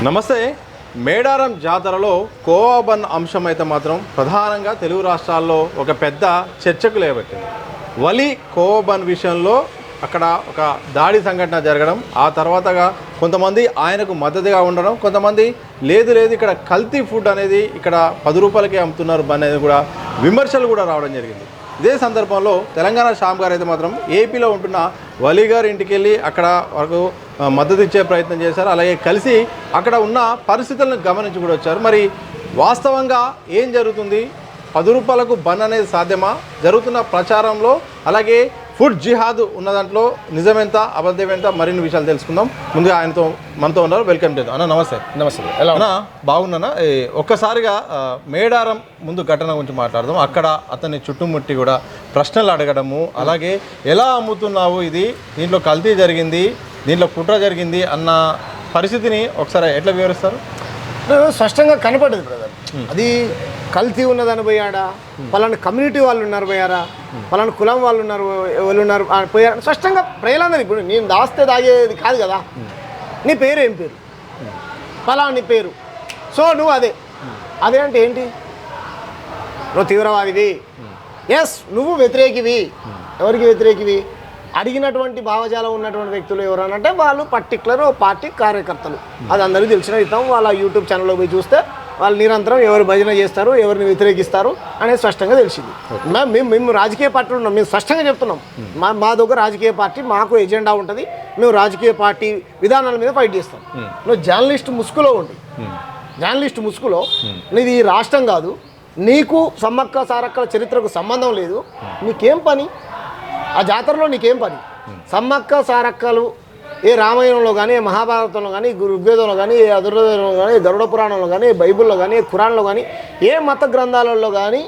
నమస్తే. మేడారం జాతరలో కోవా బన్ అంశం అయితే మాత్రం ప్రధానంగా తెలుగు రాష్ట్రాల్లో ఒక పెద్ద చర్చకు లేవట్టింది. వలి కోవా బన్ విషయంలో అక్కడ ఒక దాడి సంఘటన జరగడం, ఆ తర్వాతగా కొంతమంది ఆయనకు మద్దతుగా ఉండడం, కొంతమంది లేదు ఇక్కడ కల్తీ ఫుడ్ అనేది ఇక్కడ 10 రూపాయలకే అమ్ముతున్నారు అనేది కూడా విమర్శలు కూడా రావడం జరిగింది. ఇదే సందర్భంలో తెలంగాణ శ్యామ్ గారు అయితే మాత్రం ఏపీలో ఉంటున్న వలి గారి ఇంటికి వెళ్ళి అక్కడ వరకు మద్దతు ఇచ్చే ప్రయత్నం చేశారు. అలాగే కలిసి అక్కడ ఉన్న పరిస్థితులను గమనించి కూడా వచ్చారు. మరి వాస్తవంగా ఏం జరుగుతుంది? 10 రూపాయలకు బన్ అనేది సాధ్యమా? జరుగుతున్న ప్రచారంలో అలాగే ఫుడ్ జిహాద్ ఉన్న దాంట్లో నిజమెంత అబద్ధమెంత మరిన్ని విషయాలు తెలుసుకుందాం. ముందుగా మనతో ఉన్నారు. వెల్కమ్ టు అన్న. నమస్తే. నమస్తే. ఎలా అన్న, బాగున్నానా? ఒక్కసారిగా మేడారం ముందు ఘటన గురించి మాట్లాడదాం. అక్కడ అతన్ని చుట్టుముట్టి కూడా ప్రశ్నలు అడగడము, అలాగే ఎలా అమ్ముతున్నావు, ఇది దీంట్లో కల్తీ జరిగింది, దీంట్లో కుట్ర జరిగింది అన్న పరిస్థితిని ఒకసారి ఎట్లా వివరిస్తారు? స్పష్టంగా కనపడదు బ్రదర్. అది కల్తీ ఉన్నదని పోయాడా, పలానా కమ్యూనిటీ వాళ్ళు ఉన్నారు పోయారా, పలానా కులం వాళ్ళు ఉన్నారు పోయారా, స్పష్టంగా ప్రజలందరూ. ఇప్పుడు నేను దాస్తే దాగేది కాదు కదా. నీ పేరు ఏం పేరు, పలానా నీ పేరు, సో నువ్వు అదే అంటే ఏంటి? నువ్వు తీవ్రవాదివి, ఎస్ నువ్వు వ్యతిరేకివి. ఎవరికి వ్యతిరేకివి? అడిగినటువంటి భావజాలం ఉన్నటువంటి వ్యక్తులు ఎవరనంటే వాళ్ళు పర్టికులర్ పార్టీ కార్యకర్తలు. అది అందరికీ తెలిసిన విధం. వాళ్ళ యూట్యూబ్ ఛానల్లో పోయి చూస్తే వాళ్ళు నిరంతరం ఎవరు భజన చేస్తారు, ఎవరిని వ్యతిరేకిస్తారు అనేది స్పష్టంగా తెలిసింది. మేము రాజకీయ పార్టీలు ఉన్నాం, మేము స్పష్టంగా చెప్తున్నాం. మా దగ్గర రాజకీయ పార్టీ, మాకు ఎజెండా ఉంటుంది. మేము రాజకీయ పార్టీ విధానాల మీద ఫైట్ చేస్తాం. నువ్వు జర్నలిస్ట్ ముసుగులో ఉండి, జర్నలిస్ట్ ముసుగులో నీది రాష్ట్రం కాదు, నీకు సమ్మక్క సారక్కల చరిత్రకు సంబంధం లేదు, నీకేం పని ఆ జాతరలో? నీకేం పని? సమ్మక్క సారక్కలు ఏ రామాయణంలో కానీ, ఏ మహాభారతంలో కానీ, ఋగ్వేదంలో కానీ, ఏ అధుర్వేదంలో కానీ, గరుడ పురాణంలో కానీ, బైబిల్లో కానీ, ఖురాన్లో కానీ, ఏ మత గ్రంథాలలో కానీ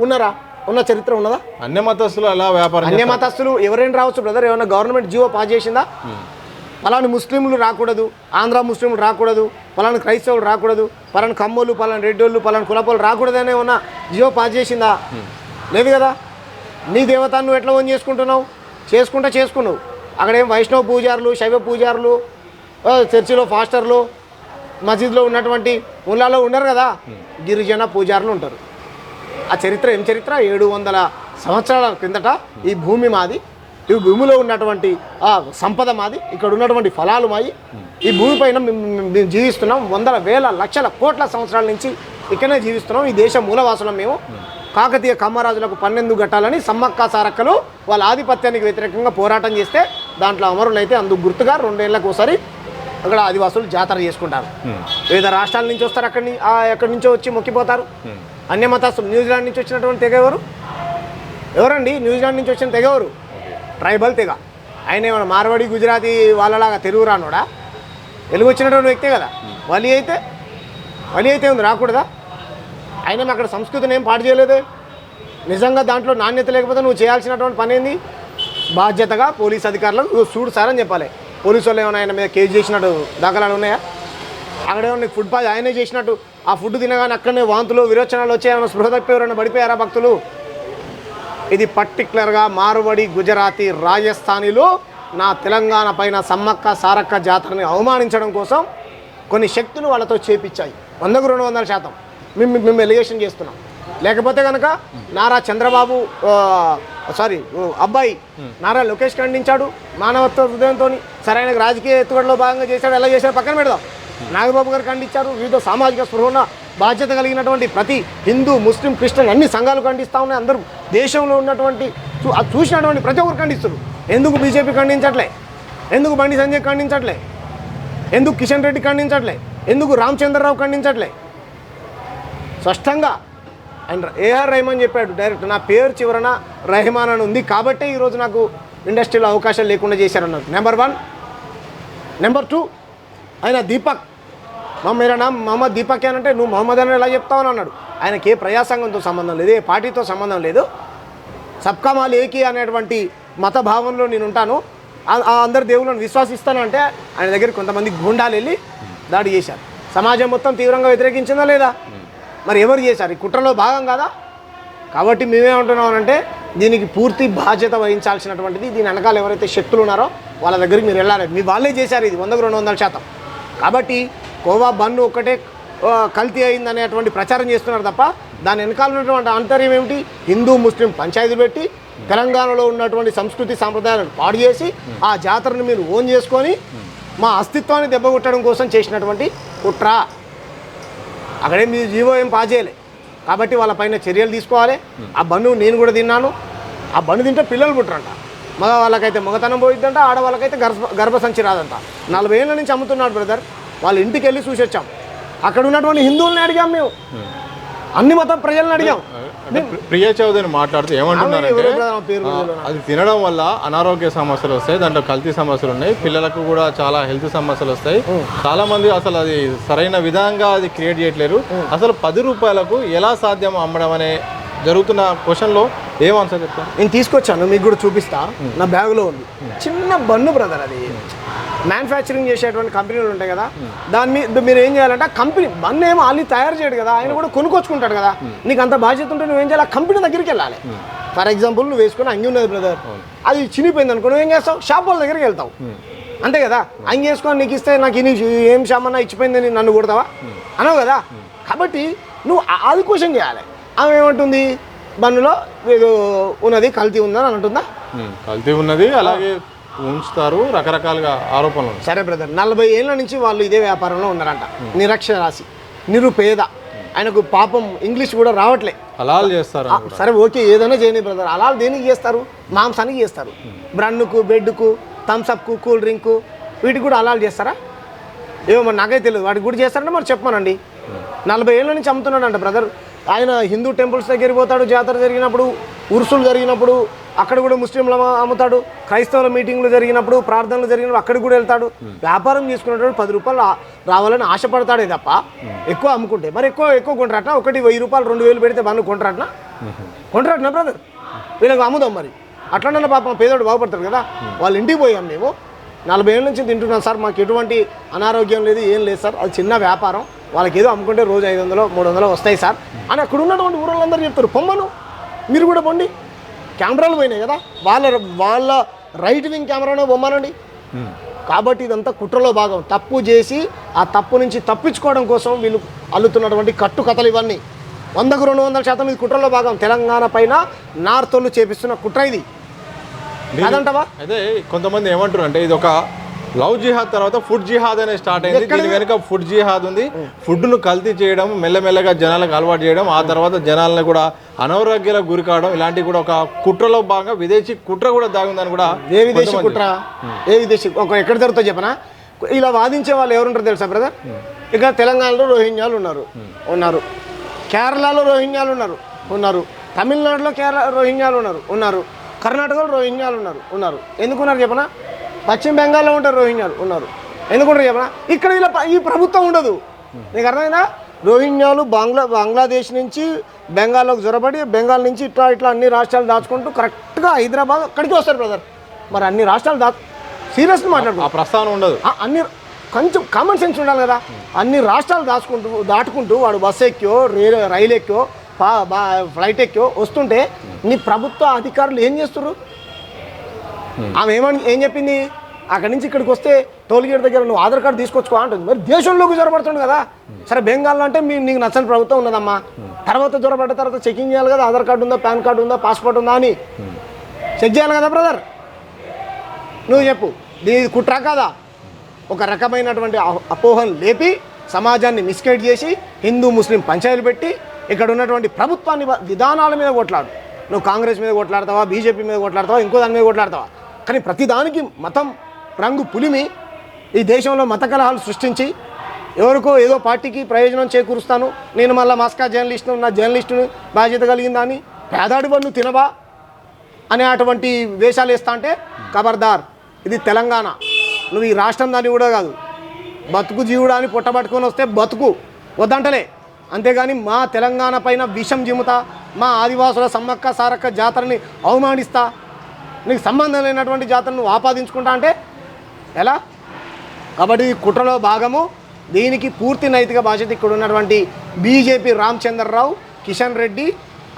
ఉన్నారా? ఉన్న చరిత్ర ఉన్నదా? అన్య మతస్థులు అలా వ్యాపారం, అన్య మతస్థులు ఎవరైనా రావచ్చు బ్రదర్. ఏమన్నా గవర్నమెంట్ జీవో పాస్ చేసిందా? పలాని ముస్లింలు రాకూడదు, ఆంధ్ర ముస్లింలు రాకూడదు, పలాని క్రైస్తవులు రాకూడదు, పలాని కమ్మోళ్ళు, పలాని రెడ్డోళ్ళు, పలాని కులపోళ్ళు రాకూడదు అనే ఉన్న జీవో పాస్ చేసిందా? లేదు కదా. నీ దేవతాన్ని నువ్వు ఎట్లా ఓన్ చేసుకుంటున్నావు? చేసుకున్నావు. అక్కడేం వైష్ణవ పూజారులు, శైవ పూజారులు, చర్చిలో ఫాస్టర్లు, మసీద్లో ఉన్నటువంటి ముల్లాలో ఉన్నారు కదా, గిరిజన పూజారులు ఉంటారు. ఆ చరిత్ర ఏం చరిత్ర? 700 సంవత్సరాల క్రిందట ఈ భూమి మాది, ఈ భూమిలో ఉన్నటువంటి ఆ సంపద మాది, ఇక్కడ ఉన్నటువంటి ఫలాలు మాయి, ఈ భూమి పైన మేము జీవిస్తున్నాం. వందల వేల లక్షల కోట్ల సంవత్సరాల నుంచి ఇక్కడనే జీవిస్తున్నాం. ఈ దేశ మూలవాసులం మేము. కాకతీయ కమ్మరాజులకు 12 ఘట్టాలని సమ్మక్క సారక్కలు వాళ్ళ ఆధిపత్యానికి వ్యతిరేకంగా పోరాటం చేస్తే దాంట్లో అమరులైతే అందుకు గుర్తుగా 2 ఏళ్ళకు ఒకసారి అక్కడ ఆదివాసులు జాతర చేసుకుంటారు. వివిధ రాష్ట్రాల నుంచి వస్తారు, ఎక్కడి నుంచో వచ్చి మొక్కిపోతారు. అన్య మతస్థులు న్యూజిలాండ్ నుంచి వచ్చినటువంటి తెగ ఎవరండి? న్యూజిలాండ్ నుంచి వచ్చిన తెగ ఎవరు? ట్రైబల్ తెగ. ఆయన ఏమైనా మార్వాడి, గుజరాతీ వాళ్ళలాగా తెలుగు రానోడా? తెలుగు వచ్చినటువంటి వ్యక్తే కదా. వలి అయితే ఉంది, రాకూడదా? అయినా అక్కడ సంస్కృతిని ఏం పాటు చేయలేదే. నిజంగా దాంట్లో నాణ్యత లేకపోతే నువ్వు చేయాల్సినటువంటి పని ఏంది? బాధ్యతగా పోలీస్ అధికారులకు చూడు సార్ అని చెప్పాలి. పోలీసు వాళ్ళు ఏమైనా ఆయన మీద కేసు చేసినట్టు దాఖలాలు ఉన్నాయా? అక్కడేమన్నా ఫుడ్ పాజ్ ఆయనే చేసినట్టు ఆ ఫుడ్ తినగానే అక్కడనే వాంతులు, విరోచనాలు వచ్చాయన్న స్పృహ తప్పి ఎవరైనా పడిపోయారా భక్తులు? ఇది పర్టికులర్గా మార్వడి, గుజరాతీ, రాజస్థానీలో నా తెలంగాణ పైన సమ్మక్క సారక్క జాతరని అవమానించడం కోసం కొన్ని శక్తులు వాళ్ళతో చేపించాయి. 100కు 200% మేము ఎలిగేషన్ చేస్తున్నాం. లేకపోతే కనుక నారా చంద్రబాబు అబ్బాయి నారా లోకేష్ ఖండించాడు మానవత్వ హృదయంతో. సరైన రాజకీయ ఎత్తుగడలో భాగంగా చేశాడు, ఎలా చేశాడు పక్కన పెడదాం. నాగబాబు గారు ఖండించారు. వివిధ సామాజిక స్పృహ బాధ్యత కలిగినటువంటి ప్రతి హిందూ, ముస్లిం, క్రిస్టియన్ అన్ని సంఘాలు ఖండిస్తూ ఉన్నాయి. అందరూ దేశంలో ఉన్నటువంటి చూసినటువంటి ప్రతి ఒక్కరు ఖండిస్తారు. ఎందుకు బీజేపీ ఖండించట్లే? ఎందుకు బండి సంజయ్ ఖండించట్లే? ఎందుకు కిషన్ రెడ్డి ఖండించట్లే? ఎందుకు రామచంద్రరావు ఖండించట్లే? స్పష్టంగా అండ్ ఏఆర్ రెహమాన్ చెప్పాడు డైరెక్ట్, నా పేరు చివరన రెహమాన్ అని ఉంది కాబట్టి ఈరోజు నాకు ఇండస్ట్రీలో అవకాశాలు లేకుండా చేశారన్నారు. నెంబర్ 1. నెంబర్ 2, ఆయన దీపక్, మేరా నామ్ మొహమ్మద్ దీపక్ అని అంటే నువ్వు మొహమ్మద్ అని ఎలా చెప్తావని అన్నాడు. ఆయనకి ఏ ప్రజాసంఘంతో సంబంధం లేదు, ఏ పార్టీతో సంబంధం లేదు. సబ్కా మాల్ ఏకీ అనేటువంటి మత భావంలో నేను ఉంటాను, అందరు దేవుళ్ళని విశ్వసిస్తానంటే ఆయన దగ్గర కొంతమంది గుండాలు వెళ్ళి దాడి చేశారు. సమాజం మొత్తం తీవ్రంగా వ్యతిరేకించిందా లేదా? మరి ఎవరు చేశారు? ఈ కుట్రలో భాగం కాదా? కాబట్టి మేమేమంటున్నాం అంటే దీనికి పూర్తి బాధ్యత వహించాల్సినటువంటిది దీని వెనకాల ఎవరైతే శక్తులు ఉన్నారో వాళ్ళ దగ్గరికి మీరు వెళ్ళాలి. మీ వాళ్ళే చేశారు ఇది 100కు 200%. కాబట్టి కోవా బన్ను ఒక్కటే కల్తీ అయిందనేటువంటి ప్రచారం చేస్తున్నారు తప్ప దాని వెనకాల ఉన్నటువంటి ఆంతర్యం ఏమిటి? హిందూ ముస్లిం పంచాయతీలు పెట్టి తెలంగాణలో ఉన్నటువంటి సంస్కృతి సాంప్రదాయాలను పాడు చేసి ఆ జాతరను మీరు ఓన్ చేసుకొని మా అస్తిత్వాన్ని దెబ్బకొట్టడం కోసం చేసినటువంటి కుట్ర. అక్కడే మీ జీవో ఏం పాస్ చేయలే కాబట్టి వాళ్ళపైన చర్యలు తీసుకోవాలి. ఆ బన్ను నేను కూడా తిన్నాను. ఆ బన్ను తింటే పిల్లలు పుట్టరంట. మగ వాళ్ళకైతే మగతనం పోయిద్దంట, ఆడవాళ్ళకైతే గర్భసంచి రాదంట. 40 ఏళ్ళ నుంచి అమ్ముతున్నాడు బ్రదర్. వాళ్ళ ఇంటికి వెళ్ళి చూసి వచ్చాం. అక్కడ ఉన్నటువంటి హిందువుల్ని అడిగాం, మేము అన్ని మతం ప్రజలను అడిగాం. ప్రియా చౌదరి మాట్లాడుతూ ఏమంటున్నారంటే అది తినడం వల్ల అనారోగ్య సమస్యలు వస్తాయి, దాంట్లో కల్తీ సమస్యలు ఉన్నాయి, పిల్లలకు కూడా చాలా హెల్త్ సమస్యలు వస్తాయి. చాలా మంది అసలు అది సరైన విధంగా అది క్రియేట్ చేయట్లేరు. అసలు 10 రూపాయలకు ఎలా సాధ్యం అమ్మడం అనే జరుగుతున్న క్వశ్చన్లో ఏం ఆన్సర్ చెప్తాను? నేను తీసుకొచ్చాను, మీకు కూడా చూపిస్తా. నా బ్యాగులో ఉంది చిన్న బన్ను బ్రదర్. అది మ్యానుఫ్యాక్చరింగ్ చేసేటువంటి కంపెనీలు ఉంటాయి కదా, దాని మీద మీరు ఏం చేయాలంటే కంపెనీ బన్ను ఏమో వాళ్ళు తయారు చేయడు కదా, ఆయన కూడా కొనుక్కొచ్చుకుంటాడు కదా. నీకు అంత బాధ్యత ఉంటే నువ్వేం చేయాలి? ఆ కంపెనీ దగ్గరికి వెళ్ళాలి. ఫర్ ఎగ్జాంపుల్ నువ్వు వేసుకుని అంగి ఉన్నది బ్రదర్, అది చినిపోయింది అనుకో, నువ్వేం చేస్తావు? షాప్ వాళ్ళ దగ్గరికి వెళ్తావు, అంతే కదా. అంగి వేసుకొని నీకు ఇస్తే నాకు ఏం షామన్నా ఇచ్చిపోయిందని నన్ను కొడతావా అనవు కదా. కాబట్టి నువ్వు అది క్వశ్చన్ చేయాలి. ఆమె ఏమంటుంది? బన్నులో ఏదో ఉన్నది కల్తీ ఉందని అంటుందా? కల్తీ ఉన్నది, అలాగే ఉంచుతారు, రకరకాలుగా ఆరోపణలు. సరే బ్రదర్, 40 ఏళ్ళ నుంచి వాళ్ళు ఇదే వ్యాపారంలో ఉన్నారంట. నిరక్షరాసి, నిరుపేద, ఆయనకు పాపం ఇంగ్లీష్ కూడా రావట్లే. అలాల్ చేస్తారు. సరే ఓకే, ఏదైనా చేయని బ్రదర్. అలాల్ దేనికి చేస్తారు? మాంసానికి చేస్తారు. బ్రన్నుకు, బెడ్కు, థమ్స్అప్కు, కూల్ డ్రింకు, వీటికి కూడా అలాల్ చేస్తారా? ఏమో మరి నాకైతే తెలియదు. వాటికి కూడా చేస్తారంటే మరి చెప్పమానండి. 40 ఏళ్ళ నుంచి అమ్ముతున్నాడంట బ్రదర్. ఆయన హిందూ టెంపుల్స్ దగ్గరికి పోతాడు, జాతర జరిగినప్పుడు, ఉరుసులు జరిగినప్పుడు అక్కడ కూడా ముస్లింలు అమ్ముతాడు. క్రైస్తవుల మీటింగ్లు జరిగినప్పుడు, ప్రార్థనలు జరిగినప్పుడు అక్కడికి కూడా వెళ్తాడు. వ్యాపారం చేసుకునేటప్పుడు 10 రూపాయలు రావాలని ఆశపడతాడే తప్ప ఎక్కువ అమ్ముకుంటే మరి ఎక్కువ కొంటారట్నా? ఒకటి 1000 రూపాయలు 2000 పెడితే బండ్లు కొంటారట్నా బ్రదర్? వీళ్ళకి అమ్ముదాం మరి. అట్లనే పాపం పేదోడు బాగుపడతాడు కదా. వాళ్ళ ఇంటికి పోయాం మేము. 40 ఏళ్ళ నుంచి తింటున్నాం సార్, మాకు ఎటువంటి అనారోగ్యం లేదు, ఏం లేదు సార్, అది చిన్న వ్యాపారం, వాళ్ళకి ఏదో అమ్ముకుంటే రోజు 500 300 వస్తాయి సార్ అని అక్కడ ఉన్నటువంటి ఊళ్ళందరూ చెప్తారు. పొమ్మను, మీరు కూడా పొండి. కెమెరాలు పోయినాయి కదా, వాళ్ళ రైట్ వింగ్ కెమెరానే బొమ్మనండి. కాబట్టి ఇదంతా కుట్రలో భాగం. తప్పు చేసి ఆ తప్పు నుంచి తప్పించుకోవడం కోసం వీళ్ళు అల్లుతున్నటువంటి కట్టుకథలు ఇవన్నీ 100కు 200% ఇది కుట్రలో భాగం. తెలంగాణ పైన నార్తోళ్ళు చేపిస్తున్న కుట్ర ఇది కాదంటవా? అయితే కొంతమంది ఏమంటారు అంటే ఇది ఒక లవ్ జిహాద్ తర్వాత ఫుడ్ జిహాద్ అనేది స్టార్ట్ అయింది. దీని వెనుక ఫుడ్ జిహాద్ ఉంది. ఫుడ్ను కల్తీ చేయడం, మెల్లమెల్లగా జనాలకు అలవాటు చేయడం, ఆ తర్వాత జనాలను కూడా అనారోగ్యాలకు గురి కావడం, ఇలాంటివి కూడా ఒక కుట్రలో భాగంగా విదేశీ కుట్ర కూడా దాగుందని కూడా. ఏ విదేశీ కుట్ర? ఏ విదేశీ ఎక్కడ జరుగుతుందో చెప్పనా? ఇలా వాదించే వాళ్ళు ఎవరుంటారు తెలుసా బ్రదర్? ఇక్కడ తెలంగాణలో రోహింగ్యాలు ఉన్నారు, కేరళలో రోహింగ్యాలు ఉన్నారు, తమిళనాడులో రోహింగ్యాలు ఉన్నారు, కర్ణాటకలో రోహింగ్యాలు ఉన్నారు. ఎందుకున్నారు చెప్పనా? పశ్చిమ బెంగాల్లో ఉంటారు రోహింగ్యాలు ఎందుకుంటారు చెప్పనా? ఇక్కడ ఈ ప్రభుత్వం ఉండదు. నీకు అర్థమైందా? రోహింగ్యాలు బంగ్లాదేశ్ నుంచి బెంగాల్లోకి జొరబడి, బెంగాల్ నుంచి ఇట్లా అన్ని రాష్ట్రాలు దాచుకుంటూ కరెక్ట్గా హైదరాబాద్ అక్కడికి వస్తారు బ్రదర్. మరి అన్ని రాష్ట్రాలు సీరియస్గా మాట్లాడుకో, ఆ ప్రస్థానం ఉండదు. అన్ని కొంచెం కామన్ సెన్స్ ఉండాలి కదా. అన్ని రాష్ట్రాలు దాటుకుంటూ వాడు బస్సు ఎక్కో, రైలు ఎక్కో, ఫ్లైట్ ఎక్కో వస్తుంటే నీ ప్రభుత్వ అధికారులు ఏం చేస్తున్నారు? ఆమె ఏం చెప్పింది? అక్కడి నుంచి ఇక్కడికి వస్తే టోల్గేట్ దగ్గర నువ్వు ఆధార్ కార్డు తీసుకొచ్చుకో అంటుంది. మరి దేశంలోకి జ్వరపడుతుంది కదా. సరే బెంగాల్లో అంటే నీకు నచ్చని ప్రభుత్వం ఉన్నదమ్మా, తర్వాత జ్వరపడ్డ తర్వాత చెకింగ్ చేయాలి కదా, ఆధార్ కార్డు ఉందా, పాన్ కార్డు ఉందా, పాస్పోర్ట్ ఉందా అని చెక్ చేయాలి కదా బ్రదర్. నువ్వు చెప్పు, దీని కుట్ర కాదా? ఒక రకమైనటువంటి అపోహలు లేపి సమాజాన్ని మిస్గైడ్ చేసి హిందూ ముస్లిం పంచాయతీలు పెట్టి ఇక్కడ ఉన్నటువంటి ప్రభుత్వాన్ని విధానాల మీద కొట్లాడు. నువ్వు కాంగ్రెస్ మీద కొట్లాడతావా, బీజేపీ మీద కొట్లాడతావా, ఇంకో దాని మీద కొట్లాడతావా? కానీ ప్రతిదానికి మతం రంగు పులిమి ఈ దేశంలో మత కలహాలు సృష్టించి ఎవరికో ఏదో పార్టీకి ప్రయోజనం చేకూరుస్తాను, నేను మళ్ళీ మస్కా జర్నలిస్టును, నా జర్నలిస్టును బాధ్యత కలిగిందా అని పేదాడి వాళ్ళు తినవా అనే అటువంటి వేషాలు వేస్తా అంటే ఖబర్దార్, ఇది తెలంగాణ. నువ్వు ఈ రాష్ట్రం దాన్ని కూడా కాదు, బతుకు జీవుడా అని పుట్టబట్టుకొని వస్తే బతుకు వద్దంటలే. అంతేగాని మా తెలంగాణ పైన విషం జిమ్ముతా, మా ఆదివాసుల సమ్మక్క సారక్క జాతరని అవమానిస్తా, నీకు సంబంధం లేనటువంటి జాతరను నువ్వు ఆపాదించుకుంటా అంటే ఎలా? కాబట్టి కుట్రలో భాగము. దీనికి పూర్తి నైతిక బాధ్యత ఇక్కడ ఉన్నటువంటి బీజేపీ రామచంద్రరావు, కిషన్ రెడ్డి,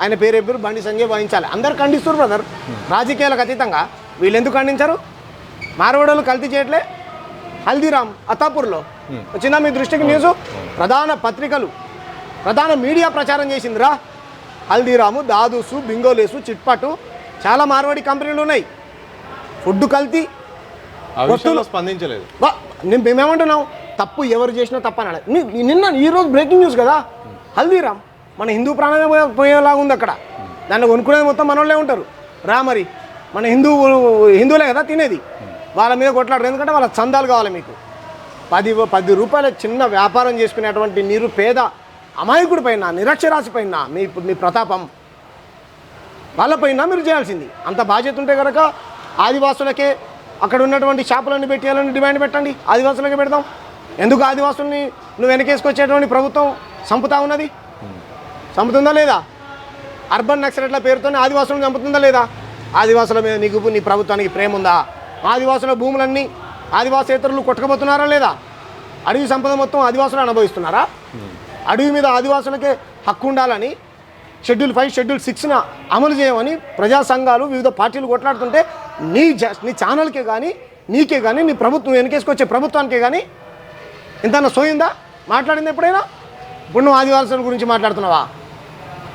ఆయన పేరు బండి సంజయ్ వహించాలి. అందరు ఖండిస్తారు బ్రదర్, రాజకీయాలకు అతీతంగా. వీళ్ళు ఎందుకు ఖండించరు? మార్వాడోళ్ళు కల్తీ చేయట్లే, హల్దీరామ్ అత్తాపూర్లో వచ్చిందా మీ దృష్టికి న్యూస్? ప్రధాన పత్రికలు ప్రధాన మీడియా ప్రచారం చేసిందిరా. హల్దీరాము, దాదూసు, బింగోలేసు, చిట్పటు చాలా మార్వాడి కంపెనీలు ఉన్నాయి. ఫుడ్ కల్తీ స్పందించలేదు. మేమేమంటున్నాం, తప్పు ఎవరు చేసినా తప్పు అనాలి. నిన్న ఈరోజు బ్రేకింగ్ న్యూస్ కదా, హల్దీరామ్ మన హిందూ ప్రాణమే పోయేలాగా ఉంది అక్కడ. దాన్ని కొనుక్కునేది మొత్తం మనోళ్ళే ఉంటారు. రా మరి మన హిందువులే కదా తినేది, వాళ్ళ మీద కొట్లాడరు. ఎందుకంటే వాళ్ళ చందాలు కావాలి మీకు. 10 రూపాయల చిన్న వ్యాపారం చేసుకునేటువంటి నిరుపేద అమాయకుడి పైన, నిరక్షరాశి పైన మీ ప్రతాపం వాళ్ళపైన మీరు చేయాల్సింది. అంత బాధ్యత ఉంటే కనుక ఆదివాసులకే అక్కడ ఉన్నటువంటి షాపులన్నీ పెట్టేయాలని డిమాండ్ పెట్టండి. ఆదివాసులకే పెడదాం. ఎందుకు ఆదివాసుల్ని నువ్వు వెనకేసుకొచ్చేటువంటి ప్రభుత్వం చంపుతా ఉన్నది? చంపుతుందా లేదా? అర్బన్ నక్సలైట్ల పేరుతోనే ఆదివాసులను చంపుతుందా లేదా? ఆదివాసుల మీద నీ ప్రభుత్వానికి ప్రేమ ఉందా? ఆదివాసుల భూములన్నీ ఆదివాసేతరులు కొట్టకపోతున్నారా లేదా? అడవి సంపద మొత్తం ఆదివాసులు అనుభవిస్తున్నారా? అడవి మీద ఆదివాసులకే హక్కు ఉండాలని షెడ్యూల్ 5, షెడ్యూల్ 6న అమలు చేయమని ప్రజా సంఘాలు వివిధ పార్టీలు కొట్లాడుతుంటే నీ ఛానల్కే కానీ, నీకే కానీ, నీ ప్రభుత్వం వెనకేసుకొచ్చే ప్రభుత్వానికే కానీ ఇంతన్నా సోయిందా? మాట్లాడింది ఎప్పుడైనా? ఇప్పుడు నువ్వు ఆదివాసుల గురించి మాట్లాడుతున్నావా?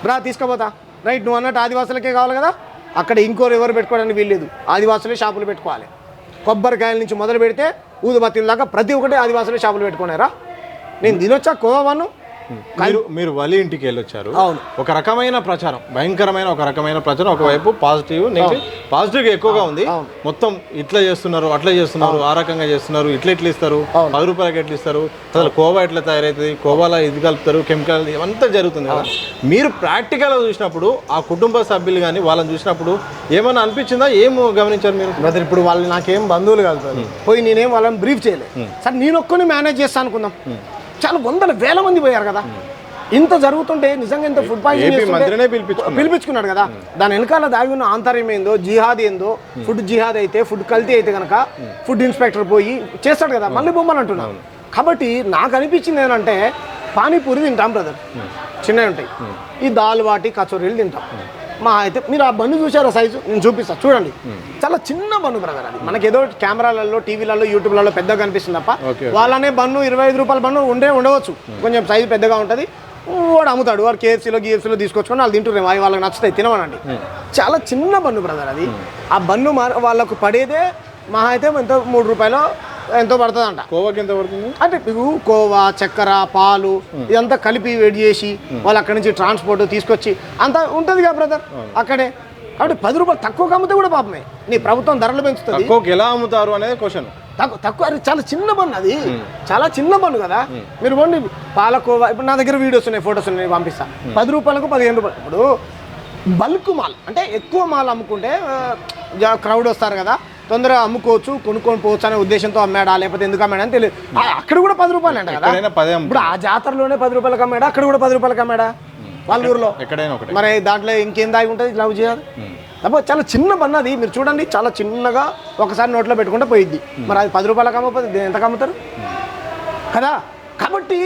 బ్రా తీసుకుపోతా రైట్, నువ్వు అన్నట్టు ఆదివాసులకే కావాలి కదా, అక్కడ ఇంకోరు ఎవరు పెట్టుకోవడానికి వీల్లేదు. ఆదివాసులే షాపులు పెట్టుకోవాలి. కొబ్బరికాయల నుంచి మొదలు పెడితే ఊదుబత్తీల దాకా ప్రతి ఒక్కటి ఆదివాసులే షాపులు పెట్టుకున్నారా? నేను తినొచ్చా కోవాను? మీరు వలి ఇంటికి వెళ్ళొచ్చారు. అవును. ఒక రకమైన ప్రచారం, భయంకరమైన ఒక రకమైన ప్రచారం. ఒకవైపు పాజిటివ్, నెగిటివ్. పాజిటివ్ ఎక్కువగా ఉంది. మొత్తం ఇట్లా చేస్తున్నారు, అట్లా చేస్తున్నారు, ఆ రకంగా చేస్తున్నారు, ఇట్లా ఇస్తారు, 10 రూపాయలకి ఎట్లా ఇస్తారు, అసలు కోవా ఎట్లా తయారవుతుంది, కోవాలో ఇది కలుపుతారు, కెమికల్, ఇవంతా జరుగుతుంది కదా. మీరు ప్రాక్టికల్గా చూసినప్పుడు ఆ కుటుంబ సభ్యులు కానీ వాళ్ళని చూసినప్పుడు ఏమైనా అనిపించిందా? ఏం గమనించారు మీరు? బ్రదర్, ఇప్పుడు వాళ్ళు నాకేం బంధువులు కాదు, పోయి నేనేం వాళ్ళని బ్రీఫ్ చేయలేదు. సరే నేను ఒక్కని మేనేజ్ చేస్తాను అనుకుందాం. చాలా వందల వేల మంది పోయారు కదా. ఇంత జరుగుతుంటే నిజంగా ఇంత ఫుడ్ పాయిజన్ పిలిపించుకున్నాడు కదా. దాని వెనకాల దాగి ఉన్న ఆంతర్యం ఏందో, జిహాద్ ఏందో, ఫుడ్ జిహాద్ అయితే, ఫుడ్ కల్తీ అయితే కనుక ఫుడ్ ఇన్స్పెక్టర్ పోయి చేస్తాడు కదా, మళ్ళీ బొమ్మని అంటున్నాను. కాబట్టి నాకు అనిపించింది ఏంటంటే, పానీపూరి తింటాం బ్రదర్, చిన్నవి ఉంటాయి. ఈ దాల్ వాటి కచోరీలు తింటాం. మా అయితే మీరు ఆ బన్ను చూసారా సైజు? నేను చూపిస్తా చూడండి. చాలా చిన్న బన్ను బ్రదర్. అది మనకి ఏదో కెమెరాలలో, టీవీలలో, యూట్యూబ్లలో పెద్దగా కనిపిస్తుంది తప్ప వాళ్ళనే బన్ను 25 రూపాయల బన్ను ఉండవచ్చు. కొంచెం సైజు పెద్దగా ఉంటుంది. వాడు అమ్ముతాడు. వాడు కేఎఫ్సీలో తీసుకొచ్చుకొని వాళ్ళు తింటున్నాం. అవి వాళ్ళకి నచ్చుతాయి, తినమనండి. చాలా చిన్న బన్ను బ్రదర్ అది. ఆ బన్ను వాళ్ళకు పడేదే మహా అయితే ఎంతో 3 రూపాయలు ఎంతో పడుతుంది అంట. కోవాకి ఎంత పడుతుంది అంటే కోవా, చక్కెర, పాలు ఇదంతా కలిపి వేడి చేసి వాళ్ళు అక్కడి నుంచి ట్రాన్స్పోర్ట్ తీసుకొచ్చి అంత ఉంటుంది కదా బ్రదర్ అక్కడే. కాబట్టి 10 రూపాయలు తక్కువ అమ్మితే కూడా పాపమే. నీ ప్రభుత్వం ధరలు పెంచుతుంది. ఎలా అమ్ముతారు అనేది క్వశ్చన్. తక్కువ అది చాలా చిన్న బన్ను, అది చాలా చిన్న బన్ను కదా. మీరు పోండి పాలకోవా, ఇప్పుడు నా దగ్గర వీడియోస్ ఉన్నాయి, ఫొటోస్ ఉన్నాయి, పంపిస్తా. 10 రూపాయలకు 15 రూపాయలు. ఇప్పుడు బల్క్ మాల్ అంటే ఎక్కువ మాల్ అమ్ముకుంటే క్రౌడ్ వస్తారు కదా, తొందరగా అమ్ముకోవచ్చు, కొనుక్కొని పోవచ్చు అనే ఉద్దేశంతో అమ్మాడా, లేకపోతే ఎందుకు అమ్మాడా అని తెలియదు. అక్కడ కూడా 10 రూపాయలు అంట కదా. ఇప్పుడు ఆ జాతరలోనే 10 రూపాయలకు అమ్మాడా, అక్కడ కూడా 10 రూపాయలకు అమ్మాడా వాళ్ళ ఊరిలో? మరి దాంట్లో ఇంకేం దాగి ఉంటుంది లవ్ చేయాలి. తప్ప చాలా చిన్న బన్ను అది. మీరు చూడండి, చాలా చిన్నగా ఒకసారి నోట్లో పెట్టుకుంటే పోయిద్ది. మరి అది 10 రూపాయలకు అమ్మకపోతే ఎంతకు అమ్ముతారు కదా. కాబట్టి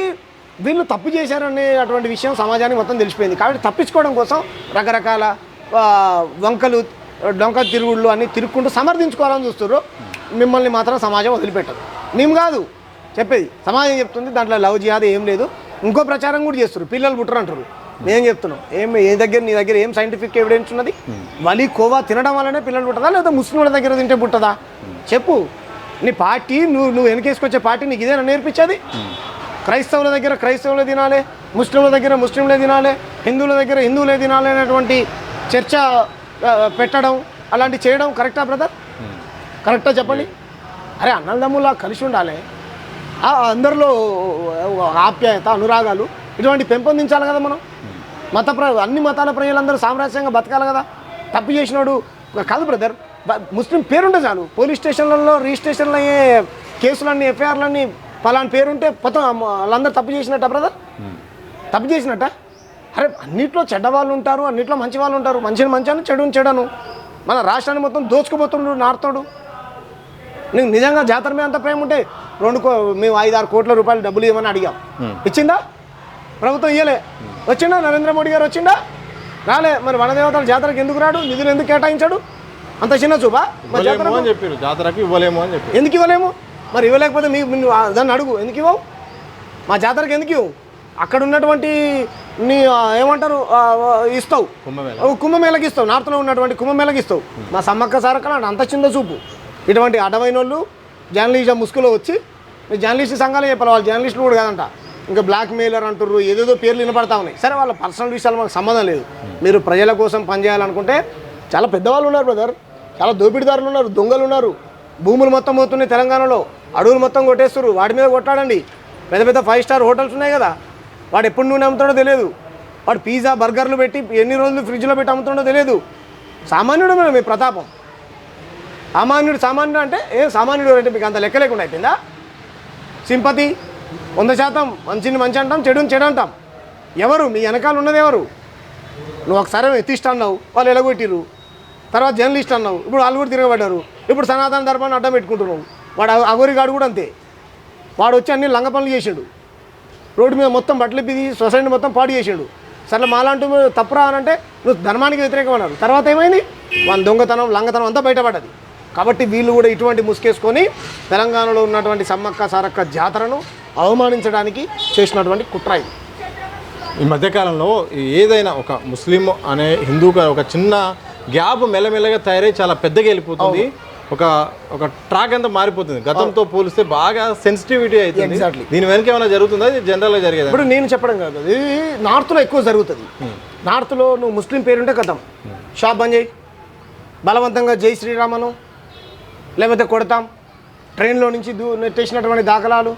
వీళ్ళు తప్పు చేశారనే అటువంటి విషయం సమాజానికి మొత్తం తెలిసిపోయింది. కాబట్టి తప్పించుకోవడం కోసం రకరకాల వంకలు, డొంక తిరుగుళ్ళు అన్నీ తిరుగుకుంటూ సమర్థించుకోవాలని చూస్తారు. మిమ్మల్ని మాత్రం సమాజం వదిలిపెట్టదు. మేము కాదు చెప్పేది, సమాజం చెప్తుంది. దాంట్లో లవ్ జిహాద్ ఏం లేదు. ఇంకో ప్రచారం కూడా చేస్తారు, పిల్లలు పుట్టరు అంటారు. మేము చెప్తున్నాం, నీ దగ్గర ఏం సైంటిఫిక్ ఎవిడెన్స్ ఉన్నది? వలి కోవా తినడం వల్లనే పిల్లలు పుట్టదా, లేదా ముస్లింల దగ్గర తింటే పుట్టదా? చెప్పు. నీ పార్టీ, నువ్వు వెనకేసుకొచ్చే పార్టీ నీకు ఇదేనా నేర్పించేది? క్రైస్తవుల దగ్గర క్రైస్తవులే తినాలి, ముస్లింల దగ్గర ముస్లింలే తినాలి, హిందువుల దగ్గర హిందువులే తినాలి అనేటువంటి చర్చ పెట్టడం, అలాంటి చేయడం కరెక్టా బ్రదర్? కరెక్టా చెప్పండి. అరే అన్నదమ్ములా కలిసి ఉండాలి, అందరిలో ఆప్యాయత, అనురాగాలు ఇటువంటి పెంపొందించాలి కదా మనం. అన్ని మతాల ప్రజలందరూ సామరస్యంగా బతకాలి కదా. తప్పు చేసినాడు కాదు బ్రదర్, ముస్లిం పేరుంటే చాలు. పోలీస్ స్టేషన్లలో రిజిస్ట్రేషన్లు అయ్యే కేసులన్నీ, ఎఫ్ఐఆర్లన్నీ పలానా పేరుంటే మొత్తం వాళ్ళందరూ తప్పు చేసినట్ట బ్రదర్? తప్పు చేసినట్ట? అరే అన్నిట్లో చెడ్డవాళ్ళు ఉంటారు, అన్నిట్లో మంచి వాళ్ళు ఉంటారు. మంచిని మంచాను, చెడును. మన రాష్ట్రాన్ని మొత్తం దోచుకుపోతుండ్రు నార్తోడు. నీకు నిజంగా జాతర మీద అంత ప్రేమ ఉంటే మేము 5-6 కోట్ల రూపాయలు డబ్బులు ఇవ్వమని అడిగాం. ఇచ్చిందా ప్రభుత్వం? ఇయ్యలే. వచ్చిందా నరేంద్ర మోడీ గారు? వచ్చిందా? రాలే. మరి వనదేవతల జాతరకు ఎందుకు రాడు? నిధులు ఎందుకు కేటాయించాడు? అంత చిన్న చూపా? జాతరకి ఇవ్వలేము అని చెప్పి. ఎందుకు ఇవ్వలేము? మరి ఇవ్వలేకపోతే నువ్వు దాన్ని అడుగు, ఎందుకు ఇవ్వవు? మా జాతరకి ఎందుకు ఇవ్వవు? అక్కడ ఉన్నటువంటి నీ ఏమంటారు ఇస్తావు, కుంభమేళకి ఇస్తావు, నార్త్లో ఉన్నటువంటి కుంభమేళకి ఇస్తావు. మా సమ్మక్క సారక్క అంత చిన్న చూపు. ఇటువంటి అడవైన వాళ్ళు జర్నలిస్ట్ ముసుగులో వచ్చి జర్నలిస్ట్ సంఘాలు చెప్పాలి, వాళ్ళు జర్నలిస్టులు కూడా కాదంట, ఇంకా బ్లాక్ మెయిలర్ అంటారు, ఏదేదో పేర్లు వినపడతా ఉన్నాయి. సరే, వాళ్ళ పర్సనల్ విషయాలు మనకు సంబంధం లేదు. మీరు ప్రజల కోసం పనిచేయాలనుకుంటే చాలా పెద్దవాళ్ళు ఉన్నారు బ్రదర్, చాలా దోపిడీదారులు ఉన్నారు, దొంగలు ఉన్నారు. భూములు మొత్తం పోతున్నాయి తెలంగాణలో, అడవులు మొత్తం కొట్టేస్తారు. వాటి మీద కొట్టాడండి. పెద్ద పెద్ద 5 స్టార్ హోటల్స్ ఉన్నాయి కదా, వాడు ఎప్పుడు నూనె అమ్ముతాడో తెలియదు. వాడు పిజ్జా బర్గర్లు పెట్టి ఎన్ని రోజులు ఫ్రిడ్జ్లో పెట్టి అమ్ముతాడో తెలియదు. సామాన్యుడు మీ ప్రతాపం. సామాన్యుడు అంటే సామాన్యుడు అంటే మీకు అంత లెక్క లేకుండా అయిపోయిందా? సింపతి 100%, మంచిని మంచి అంటాం, చెడుని చెడు అంటాం. ఎవరు మీ వెనకాల ఉన్నది ఎవరు? నువ్వు ఒకసారి ఎత్తిస్ట్ అన్నావు, వాళ్ళు ఎలగొట్టిరు. తర్వాత జర్నలిస్ట్ అన్నావు, ఇప్పుడు వాళ్ళు కూడా తిరగబడ్డారు. ఇప్పుడు సనాతన ధర్మాన్ని అడ్డం పెట్టుకుంటున్నావు. వాడు అగోరిగాడు కూడా అంతే. వాడు వచ్చి అన్ని లంగ పనులు చేసాడు, రోడ్డు మీద మొత్తం బట్టలు ఇప్పి సొసైటీ మొత్తం పాడు చేసాడు. సరే మాలాంటి తప్పురా అని అంటే నువ్వు ధర్మానికి వ్యతిరేకం అన్నారు. తర్వాత ఏమైంది? వాళ్ళ దొంగతనం లంగతనం అంతా బయటపడ్డది. కాబట్టి వీళ్ళు కూడా ఇటువంటి ముసుకేసుకొని తెలంగాణలో ఉన్నటువంటి సమ్మక్క సారక్క జాతరను అవమానించడానికి చేసినటువంటి కుట్ర ఇది. ఈ మధ్యకాలంలో ఏదైనా ఒక ముస్లిం అనే హిందూగా ఒక చిన్న గ్యాప్ మెల్లమెల్లగా తయారై చాలా పెద్దగా వెళ్ళిపోతుంది. ఒక ట్రాక్ అంతా మారిపోతుంది. గతంతో పోలిస్తే బాగా సెన్సిటివిటీ అవుతుంది. దీని వెనక ఏమైనా జరుగుతుందా? ఇది జనరల్గా జరిగేది. ఇప్పుడు నేను చెప్పడం కాదు, ఇది నార్త్లో ఎక్కువ జరుగుతుంది. నార్త్లో నువ్వు ముస్లిం పేరుంటే కథం, షాప్ బంద్ చేయి, బలవంతంగా జై శ్రీరామను, లేకపోతే కొడతాం, ట్రైన్లో నుంచి నెట్టేసినటువంటి దాఖలాలు,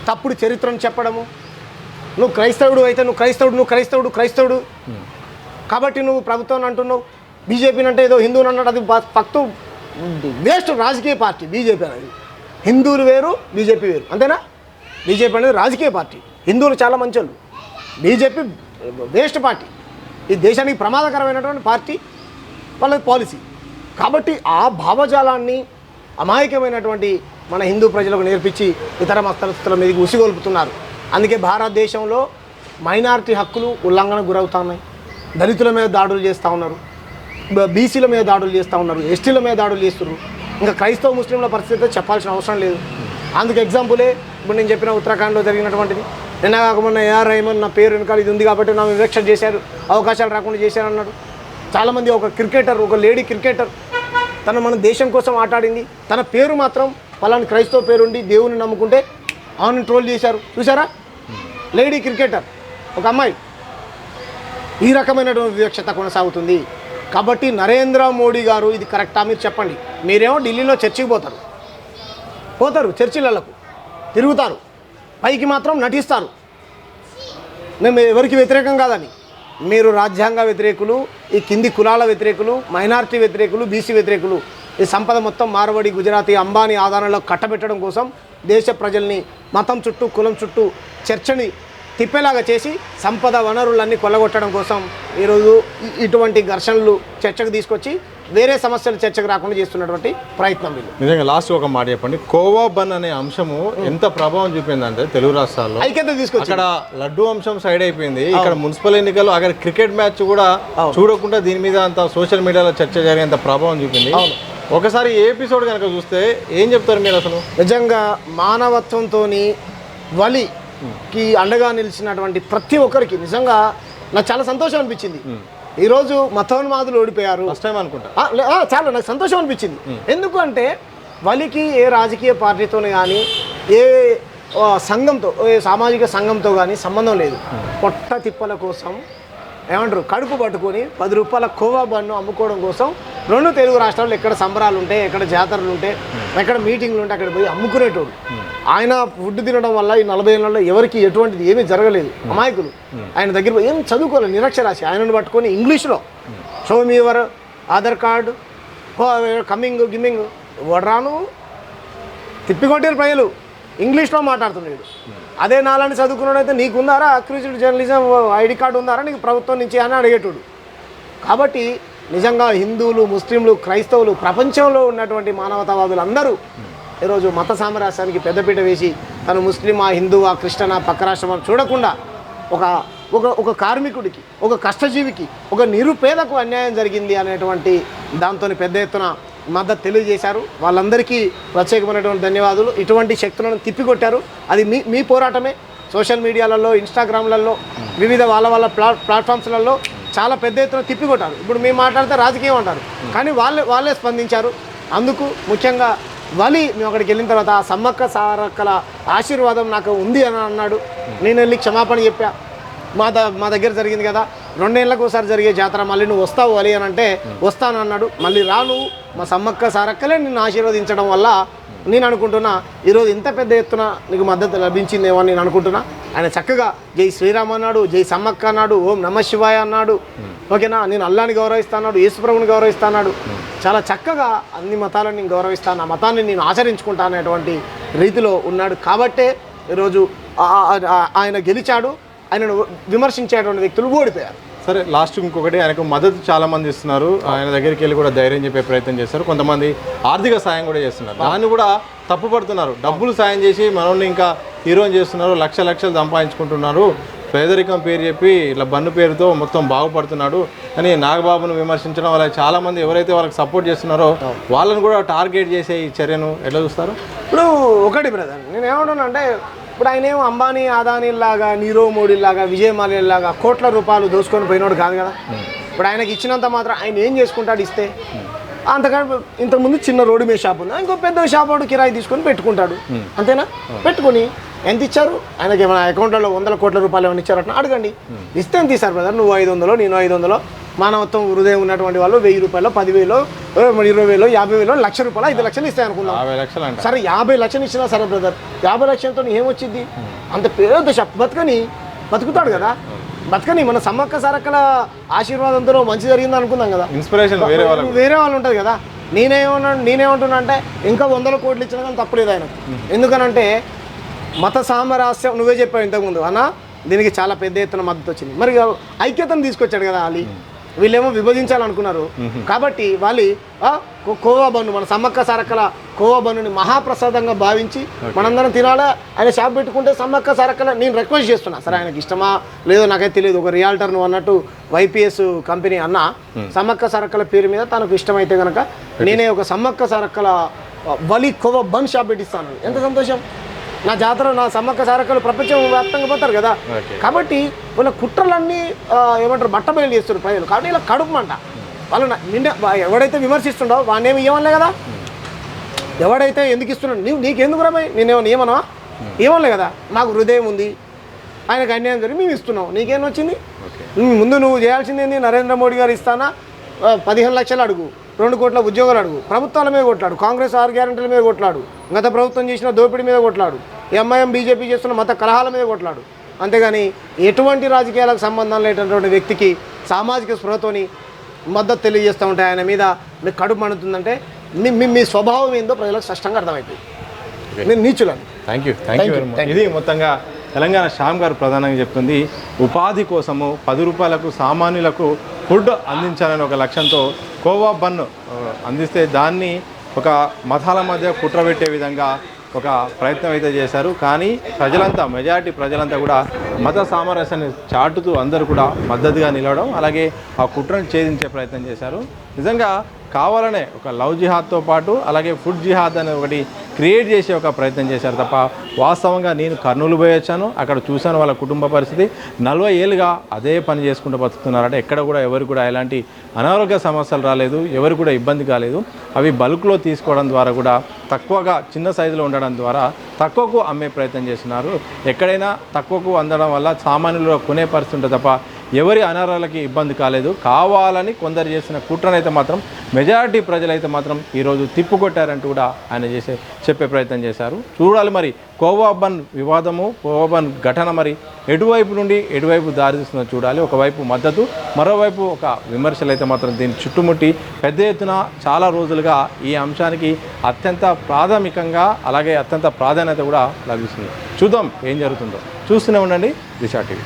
తప్పుడు చరిత్రను చెప్పడము. నువ్వు క్రైస్తవుడు అయితే నువ్వు క్రైస్తవుడు కాబట్టి నువ్వు ప్రభుత్వాన్ని అంటున్నావు. బీజేపీని అంటే ఏదో హిందువుని అన్నాడు, అది పక్తు వేస్ట్ రాజకీయ పార్టీ బీజేపీ అనేది. హిందువులు వేరు, బీజేపీ వేరు, అంతేనా? బీజేపీ అనేది రాజకీయ పార్టీ, హిందువులు చాలా మంచోళ్ళు. బీజేపీ వేస్ట్ పార్టీ, ఈ దేశానికి ప్రమాదకరమైనటువంటి పార్టీ, వాళ్ళ పాలసీ. కాబట్టి ఆ భావజాలాన్ని అమాయకమైనటువంటి మన హిందూ ప్రజలకు నేర్పించి ఇతర మతస్థుల మీదకి ఉసిగొల్పుతున్నారు. అందుకే భారతదేశంలో మైనారిటీ హక్కులు ఉల్లంఘనకు గురవుతున్నాయి. దళితుల మీద దాడులు చేస్తూ ఉన్నారు, బీసీల మీద దాడులు చేస్తూ ఉన్నారు, ఎస్టీల మీద దాడులు చేస్తున్నారు. ఇంకా క్రైస్తవ ముస్లింల పరిస్థితి చెప్పాల్సిన అవసరం లేదు. అందుకు ఎగ్జాంపులే ఇప్పుడు నేను చెప్పిన ఉత్తరాఖండ్లో జరిగినటువంటిది. నిన్న కాకుండా ఏఆర్ రెహమాన్ నా పేరు వెనకాల ఇది ఉంది కాబట్టి నా వివక్ష చేశారు, అవకాశాలు రాకుండా చేశారన్నాడు. చాలామంది ఒక లేడీ క్రికెటర్ తను మన దేశం కోసం ఆటాడింది, తన పేరు మాత్రం పలాని క్రైస్తవ పేరుండి దేవుని నమ్ముకుంటే ఆమెను ట్రోల్ చేశారు. చూసారా? లేడీ క్రికెటర్, ఒక అమ్మాయి. ఈ రకమైనటువంటి వివక్షత కొనసాగుతుంది. కాబట్టి నరేంద్ర మోడీ గారు ఇది కరెక్టా మీరు చెప్పండి. మీరేమో ఢిల్లీలో చర్చికి పోతారు, చర్చిలకు తిరుగుతారు, పైకి మాత్రం నటిస్తారు మేము ఎవరికి వ్యతిరేకం కాదని. మీరు రాజ్యాంగ వ్యతిరేకులు, ఈ కింది కులాల వ్యతిరేకులు, మైనారిటీ వ్యతిరేకులు, బీసీ వ్యతిరేకులు. ఈ సంపద మొత్తం మార్వాడి, గుజరాతీ, అంబానీ ఆధారంలో కట్టబెట్టడం కోసం దేశ ప్రజల్ని మతం చుట్టూ, కులం చుట్టూ చర్చని తిప్పేలాగా చేసి సంపద వనరులన్నీ కొల్లగొట్టడం కోసం ఈరోజు ఇటువంటి ఘర్షణలు చర్చకు తీసుకొచ్చి వేరే సమస్యలు చర్చకు రాకుండా చేస్తున్నటువంటి ప్రయత్నం వీళ్ళు. నిజంగా లాస్ట్ ఒక మాట చెప్పండి, కోవా బన్ అనే అంశము ఎంత ప్రభావం చూపిందంటే తెలుగు రాష్ట్రాల్లో ఐక్యత తీసుకొచ్చి అక్కడ లడ్డు అంశం సైడ్ అయిపోయింది. ఇక్కడ మున్సిపల్ ఎన్నికలు, అక్కడ క్రికెట్ మ్యాచ్ కూడా చూడకుండా దీని మీద అంత సోషల్ మీడియాలో చర్చ జరిగేంత ప్రభావం చూపింది. ఒకసారి ఏ ఎపిసోడ్ కనుక చూస్తే ఏం చెప్తారు మీరు? అసలు నిజంగా మానవత్వంతో వలికి అండగా నిలిచినటువంటి ప్రతి ఒక్కరికి నిజంగా నాకు చాలా సంతోషం అనిపించింది. ఈరోజు మతోన్మాదులు ఓడిపోయారు, ఫస్ట్ టైం అనుకుంటా. చాలా నాకు సంతోషం అనిపించింది. ఎందుకు అంటే వలికి ఏ రాజకీయ పార్టీతోనే కానీ, ఏ సంఘంతో, ఏ సామాజిక సంఘంతో కానీ సంబంధం లేదు. పొట్ట తిప్పల కోసం ఏమంటారు, కడుపు పట్టుకొని 10 రూపాయల కోవా బన్ను అమ్ముకోవడం కోసం 2 తెలుగు రాష్ట్రాల్లో ఎక్కడ సంబరాలు ఉంటాయి, ఎక్కడ జాతరలు ఉంటాయి, ఎక్కడ మీటింగ్లు ఉంటాయి, అక్కడ పోయి అమ్ముకునేటోడు. ఆయన ఫుడ్ తినడం వల్ల ఈ 40 ఏళ్ళలో ఎవరికి ఎటువంటిది ఏమీ జరగలేదు. అమాయకులు ఆయన దగ్గర ఏం చదువుకోలేదు, నిరక్షరాశి. ఆయనను పట్టుకొని ఇంగ్లీష్లో show me your Aadhaar card, గిమ్మింగ్ వడరాను తిప్పికొట్టారు ప్రజలు. ఇంగ్లీష్లో మాట్లాడుతున్నాడు. అదే నాలని చదువుకున్నాడైతే నీకుందారా అక్రిడిటెడ్ జర్నలిజం ఐడి కార్డు ఉందారా నీకు ప్రభుత్వం నుంచి అని అడిగేటోడు. కాబట్టి నిజంగా హిందువులు, ముస్లింలు, క్రైస్తవులు, ప్రపంచంలో ఉన్నటువంటి మానవతావాదులు అందరూ ఈరోజు మత సామరస్యానికి పెద్దపీట వేసి తను ముస్లిమా, హిందువా, క్రిస్టియనా, పక్క రాష్ట్రం చూడకుండా ఒక కార్మికుడికి, ఒక కష్టజీవికి, ఒక నిరుపేదకు అన్యాయం జరిగింది అనేటువంటి దాంతో పెద్ద ఎత్తున మద్దతు తెలియజేశారు. వాళ్ళందరికీ ప్రత్యేకమైనటువంటి ధన్యవాదాలు. ఇటువంటి శక్తులను తిప్పికొట్టారు. అది మీ పోరాటమే. సోషల్ మీడియాలలో, ఇన్స్టాగ్రామ్లలో, వివిధ వాళ్ళ ప్లాట్ఫామ్స్లలో చాలా పెద్ద ఎత్తున తిప్పికొట్టారు. ఇప్పుడు మేము మాట్లాడితే రాజకీయం అంటారు, కానీ వాళ్ళే స్పందించారు. అందుకు ముఖ్యంగా మేము అక్కడికి వెళ్ళిన తర్వాత ఆ సమ్మక్క సారక్కల ఆశీర్వాదం నాకు ఉంది అని అన్నాడు. నేను వెళ్ళి క్షమాపణ చెప్పా. మా దగ్గర జరిగింది కదా, 2 ఏళ్ళకు ఒకసారి జరిగే జాతర, మళ్ళీ నువ్వు వస్తావు వలి అని అంటే వస్తాను అన్నాడు. మళ్ళీ రాను, మా సమ్మక్క సారక్కలే నిన్ను ఆశీర్వదించడం వల్ల నేను అనుకుంటున్నా ఈరోజు ఇంత పెద్ద ఎత్తున నీకు మద్దతు లభించిందేమో అని నేను అనుకుంటున్నా. ఆయన చక్కగా జై శ్రీరామ్ అన్నాడు, జై సమ్మక్క అన్నాడు, ఓం నమ శివాయ అన్నాడు. ఓకేనా, నేను అల్లాని గౌరవిస్తా అన్నాడు, యేసుప్రభుని గౌరవిస్తా అన్నాడు. చాలా చక్కగా అన్ని మతాలను నేను గౌరవిస్తాను, ఆ మతాన్ని నేను ఆచరించుకుంటా అనేటువంటి రీతిలో ఉన్నాడు. కాబట్టే ఈరోజు ఆయన గెలిచాడు. ఆయనను విమర్శించేటువంటి వ్యక్తులు ఓడిపోయారు. సరే, లాస్ట్ ఇంకొకటి, ఆయనకు మద్దతు చాలామంది ఇస్తున్నారు. ఆయన దగ్గరికి వెళ్ళి కూడా ధైర్యం చెప్పే ప్రయత్నం చేస్తారు. కొంతమంది ఆర్థిక సాయం కూడా చేస్తున్నారు. దాన్ని కూడా తప్పుపడుతున్నారు. డబ్బులు సాయం చేసి మనల్ని ఇంకా హీరోని చేస్తున్నారు, లక్షలు సంపాదించుకుంటున్నారు, పేదరికం పేరు చెప్పి ఇలా బన్ను పేరుతో మొత్తం బాగుపడుతున్నాడు అని నాగబాబును విమర్శించడం వల్ల చాలామంది ఎవరైతే వాళ్ళకి సపోర్ట్ చేస్తున్నారో వాళ్ళని కూడా టార్గెట్ చేసే ఈ చర్యను ఎట్లా చూస్తారు? ఇప్పుడు ఒకటి బ్రదర్, నేను ఏమంటున్నా అంటే, ఇప్పుడు ఆయన ఏమో అంబానీ అదానీలాగా, నీరవ్ మోడీలాగా, విజయ్ మాల్యాలాగా కోట్ల రూపాయలు దోసుకొని పోయినోడు కాదు కదా. ఇప్పుడు ఆయనకి ఇచ్చినంత మాత్రం ఆయన ఏం చేసుకుంటాడు ఇస్తే? అంతకంటే ఇంతకుముందు చిన్న రోడ్డు మీద షాప్ ఉంది, ఇంకో పెద్ద షాప్ వాడు కిరాయి తీసుకొని పెట్టుకుంటాడు. అంతేనా? పెట్టుకుని ఎంత ఇచ్చారు ఆయనకి? ఏమైనా అకౌంట్లలో 100 కోట్ల రూపాయలు ఏమైనా ఇచ్చారట అడగండి. ఇస్తే ఎంత ఇస్తారు బ్రదర్? నువ్వు 500, నేను 500, మానవత్వం హృదయం ఉన్నటువంటి వాళ్ళు 1000 రూపాయలు, 10,000, 20,000, 50,000, ₹1,00,000, 5 లక్షలు ఇస్తాయి అనుకున్నాం. 50 లక్షలు సరే, 50 లక్షలు ఇచ్చినా సరే బ్రదర్, 50 లక్షలతో ఏమొచ్చింది? అంత పెద్ద షాప్ బతుకుతాడు కదా, బతకని. మన సమ్మక్క సారక్కల ఆశీర్వాదంతో మంచి జరిగింది అనుకుందాం కదా. ఇన్స్పిరేషన్ వేరే వాళ్ళు ఉంటుంది కదా. నేనేమంటున్నా అంటే ఇంకా 100 కోట్లు ఇచ్చినా కానీ తప్పలేదు ఆయన. ఎందుకనంటే మత సామరస్యం, నువ్వే చెప్పావు ఇంతకుముందు అన్న, దీనికి చాలా పెద్ద ఎత్తున మద్దతు వచ్చింది. మరి ఐక్యతను తీసుకొచ్చాడు కదా అలీ. వీళ్ళేమో విభజించాలనుకున్నారు. కాబట్టి వాళ్ళు కోవా బన్ను, మన సమ్మక్క సారక్కల కోవా బన్నుని మహాప్రసాదంగా భావించి మనందరం తినాలా. ఆయన షాప్ పెట్టుకుంటే సమ్మక్క సారక్కల, నేను రిక్వెస్ట్ చేస్తున్నా, సరే ఆయనకి ఇష్టమా లేదో నాకైతే తెలియదు. ఒక రియాల్టర్ నువ్వు అన్నట్టు వైపీఎస్ కంపెనీ అన్న సమ్మక్క సారక్కల పేరు మీద తనకు ఇష్టమైతే కనుక నేనే ఒక సమ్మక్క సారక్కల వలి కోవా బన్ షాప్ పెట్టిస్తాను. ఎంత సంతోషం. నా జాతర, నా సమ్మక్క సారక్కలు ప్రపంచం వ్యాప్తంగా పోతారు కదా. కాబట్టి వాళ్ళ కుట్రలన్నీ ఏమంటారు బట్టబయలు చేస్తారు ప్రజలు. కాబట్టి ఇలా కడుపుమంట వాళ్ళు ఎవడైతే విమర్శిస్తుండో వాడినేమి ఇవ్వలే కదా. ఎవడైతే ఎందుకు ఇస్తున్నాడు, నీకెందుకు రాబాయి, నేనేమన్నా ఇవ్వలే కదా. మాకు హృదయం ఉంది, ఆయనకు అన్యాయం జరిగి మేము ఇస్తున్నాం, నీకేం వచ్చింది? ముందు నువ్వు చేయాల్సింది ఏంది? నరేంద్ర మోడీ గారు ఇస్తానా 15 లక్షలు అడుగు, 2 కోట్ల ఉద్యోగాలు అడుగు, ప్రభుత్వాల మీద కొట్లాడు, కాంగ్రెస్ 6 గ్యారెంటీల మీద కొట్లాడు, గత ప్రభుత్వం చేసిన దోపిడీ మీద కొట్లాడు, ఎంఐఎం బీజేపీ చేస్తున్న మత కలహాల మీద కొట్లాడు. అంతేగాని ఎటువంటి రాజకీయాలకు సంబంధం లేనటువంటి వ్యక్తికి సామాజిక స్పృహతోని మద్దతు తెలియజేస్తూ ఉంటే ఆయన మీద మీకు కడుపు మండుతుందంటే మీ స్వభావం ఏందో ప్రజలకు స్పష్టంగా అర్థమవుతుంది. నేను నీచులను. Thank you very much. ఇది మొత్తంగా తెలంగాణ శ్యామ్ గారు ప్రధానంగా చెప్తుంది. ఉపాధి కోసము 10 రూపాయలకు సామాన్యులకు ఫుడ్ అందించాలని ఒక లక్ష్యంతో కోవా బన్ అందిస్తే దాన్ని ఒక మతాల మధ్య కుట్రబెట్టే విధంగా ఒక ప్రయత్నం అయితే చేశారు. కానీ మెజారిటీ ప్రజలంతా కూడా మత సామరస్యాన్ని చాటుతూ అందరూ కూడా మద్దతుగా నిలవడం, అలాగే ఆ కుట్రను ఛేదించే ప్రయత్నం చేశారు. నిజంగా కావాలనే ఒక లవ్ జిహాద్తో పాటు అలాగే ఫుడ్ జిహాద్ అనే ఒకటి క్రియేట్ చేసే ఒక ప్రయత్నం చేశారు తప్ప వాస్తవంగా నేను కర్నూలు పోయి వచ్చాను, అక్కడ చూశాను వాళ్ళ కుటుంబ పరిస్థితి. 40 ఏళ్ళుగా అదే పని చేసుకుంటూ బతుకుతున్నారంటే ఎక్కడ కూడా ఎవరు కూడా ఎలాంటి అనారోగ్య సమస్యలు రాలేదు, ఎవరు కూడా ఇబ్బంది కాలేదు. అవి బల్క్లో తీసుకోవడం ద్వారా కూడా తక్కువగా చిన్న సైజులో ఉండడం ద్వారా తక్కువకు అమ్మే ప్రయత్నం చేస్తున్నారు. ఎక్కడైనా తక్కువకు అందడం వల్ల సామాన్యులు కొనే పరిస్థితి ఉంటుంది తప్ప ఎవరి అనారోగ్యాలకి ఇబ్బంది కాలేదు. కావాలని కొందరు చేసిన కుట్రనైతే మాత్రం మెజారిటీ ప్రజలైతే మాత్రం ఈరోజు తిప్పుకొట్టారంటూ కూడా ఆయన చెప్పే ప్రయత్నం చేశారు. చూడాలి మరి కోవా బన్ వివాదము, కోవా బన్ ఘటన మరి ఎటువైపు నుండి ఎటువైపు దారితీస్తుందో చూడాలి. ఒకవైపు మద్దతు, మరోవైపు ఒక విమర్శలు అయితే మాత్రం దీన్ని చుట్టుముట్టి పెద్ద ఎత్తున చాలా రోజులుగా ఈ అంశానికి అత్యంత ప్రాథమికంగా అలాగే అత్యంత ప్రాధాన్యత కూడా లభిస్తుంది. చూద్దాం ఏం జరుగుతుందో. చూస్తూనే ఉండండి దిశ టీవీ.